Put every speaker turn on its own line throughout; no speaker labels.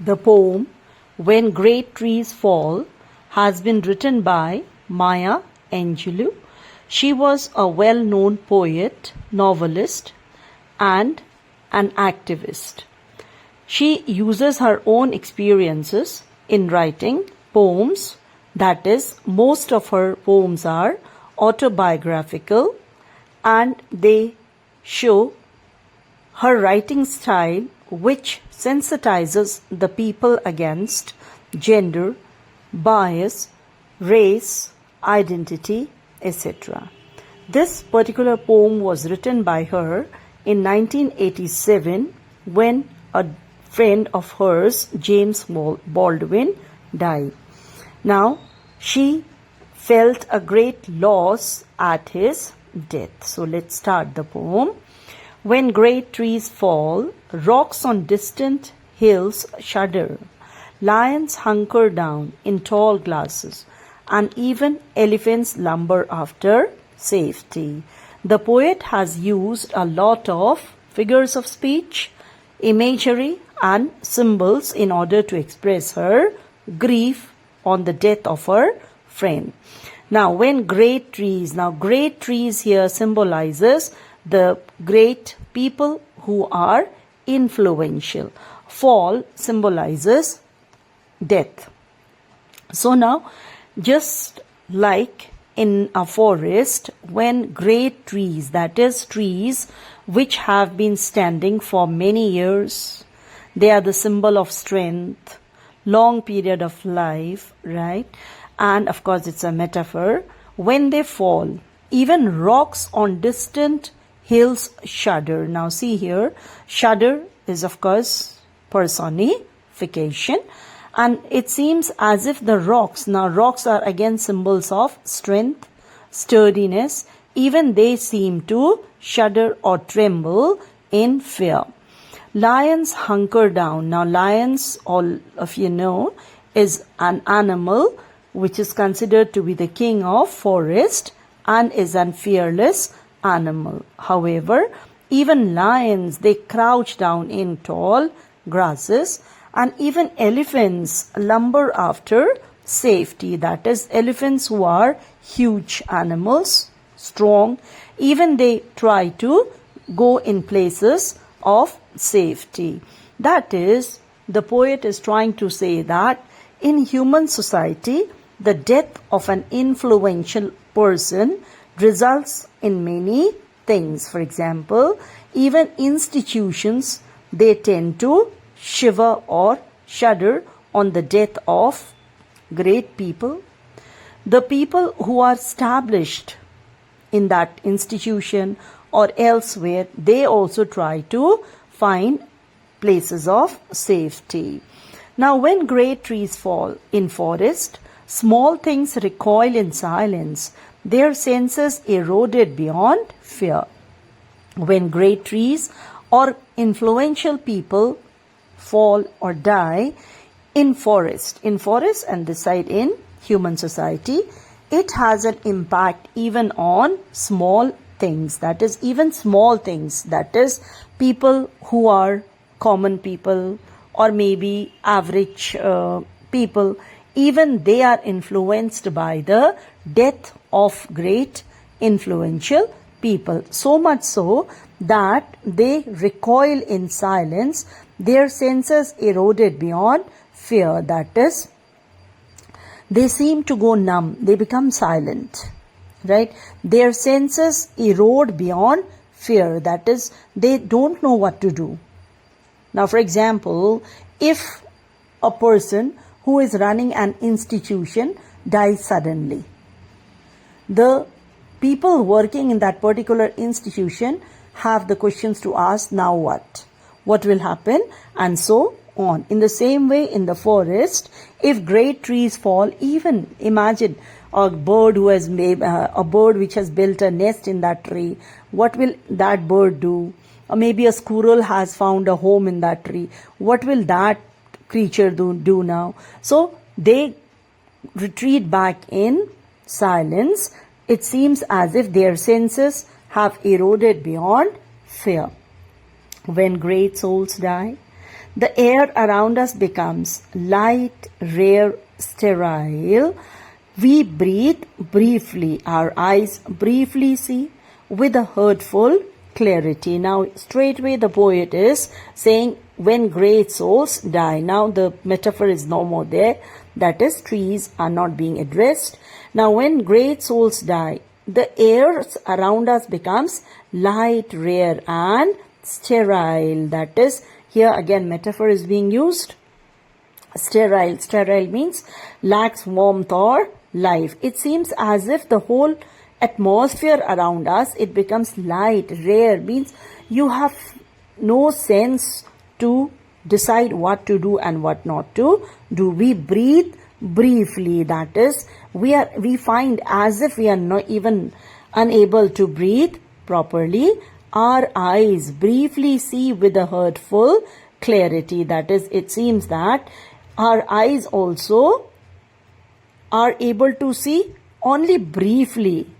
The poem When Great Trees Fall has been written by Maya Angelou. She was a well-known poet, novelist, and an activist. She uses her own experiences in writing poems. That is, most of her poems are autobiographical, and they show her writing style, which sensitizes the people against gender, bias, race, identity, etc. This particular poem was written by her in 1987 when a friend of hers, James Baldwin, died. Now, she felt a great loss at his death. So let's start the poem. When great trees fall, rocks on distant hills shudder. Lions hunker down in tall grasses, and even elephants lumber after safety. The poet has used a lot of figures of speech, imagery, and symbols in order to express her grief on the death of her friend. Now, when great trees here symbolizes the great people who are influential. Fall symbolizes death. So now, just like in a forest, when great trees, that is trees which have been standing for many years, they are the symbol of strength, long period of life, right? And of course, it's a metaphor. When they fall, even rocks on distant hills shudder. Now see here, shudder is of course personification, and it seems as if the rocks, now rocks are again symbols of strength, sturdiness, even they seem to shudder or tremble in fear. Lions hunker down. Now lions, all of you know, is an animal which is considered to be the king of forest and is an fearless animal. However, even lions, they crouch down in tall grasses, and even elephants lumber after safety. That is, elephants who are huge animals, strong, even they try to go in places of safety. That is, the poet is trying to say that in human society, the death of an influential person results in many things. For example, even institutions, they tend to shiver or shudder on the death of great people. The people who are established in that institution or elsewhere, they also try to find places of safety. Now, when great trees fall in forest, small things recoil in silence, their senses eroded beyond fear. When great trees or influential people fall or die in forest and decide in human society, it has an impact even on small things. That is, even small things, that is, people who are common people or maybe average people, even they are influenced by the death of great influential people. So much so that they recoil in silence, their senses eroded beyond fear. That is, they seem to go numb, they become silent, right? Their senses erode beyond fear. That is, they don't know what to do. Now, for example, if a person who is running an institution dies suddenly, the people working in that particular institution have the questions to ask, now what? What will happen? And so on. In the same way, in the forest, if great trees fall, even imagine a bird who has made a bird which has built a nest in that tree. What will that bird do? Or maybe a squirrel has found a home in that tree. What will that creature do now? So they retreat back in silence. It seems as if their senses have eroded beyond fear. When great souls die, The air around us becomes light, rare, sterile. We breathe briefly. Our eyes briefly see with a hurtful clarity. Now, straightway the poet is saying, when great souls die. Now, the metaphor is no more there. That is, trees are not being addressed. Now, when great souls die, the air around us becomes light, rare, and sterile. That is, here again metaphor is being used. Sterile. Sterile means lacks warmth or life. It seems as if the whole atmosphere around us, it becomes light, rare, means you have no sense to decide what to do and what not to do. We breathe briefly. That is, we find as if we are not even unable to breathe properly. Our eyes briefly see with a hurtful clarity. That is, it seems that our eyes also are able to see only briefly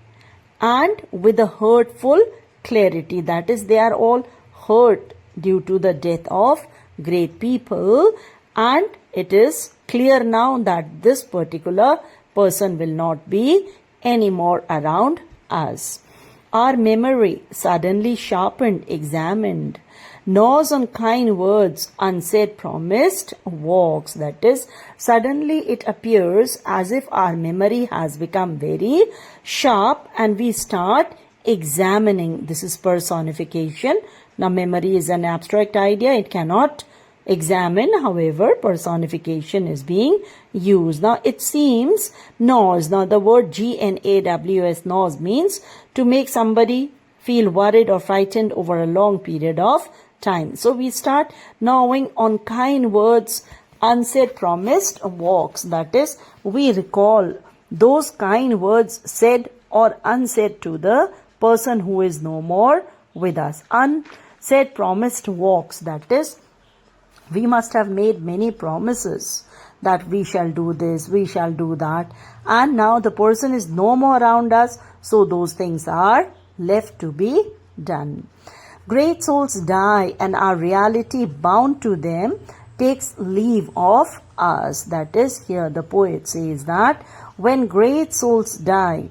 and with a hurtful clarity. That is, they are all hurt due to the death of great people, and it is clear now that this particular person will not be anymore around us. Our memory suddenly sharpened, examined, gnaws on kind words, unsaid, promised, walks. That is, suddenly it appears as if our memory has become very sharp and we start examining. This is personification. Now, memory is an abstract idea. It cannot examine. However, personification is being used. Now, it seems gnaws. Now, the word G-N-A-W-S, gnaws, means to make somebody feel worried or frightened over a long period of time. So, we start gnawing on kind words, unsaid, promised, walks. That is, we recall those kind words said or unsaid to the person who is no more with us. Unsaid, promised, walks. That is, we must have made many promises that we shall do this, we shall do that, and now the person is no more around us, so those things are left to be done. Great souls die, and our reality bound to them takes leave of us. That is, here the poet says that when great souls die,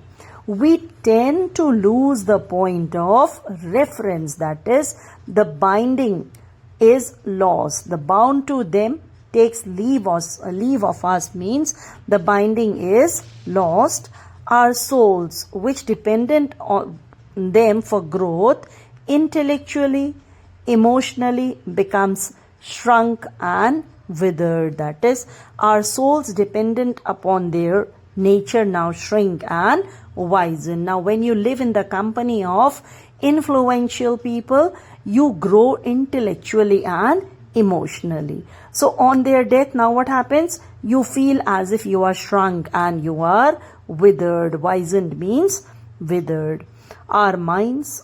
we tend to lose the point of reference. That is, the binding is lost. The bound to them takes leave of us means the binding is lost. Our souls, which dependent on them for growth, intellectually, emotionally, becomes shrunk and withered. That is, our souls dependent upon their nature now shrink and wisen. Now, when you live in the company of influential people, you grow intellectually and emotionally. So on their death, now what happens? You feel as if you are shrunk and you are withered. Wizened means withered. Our minds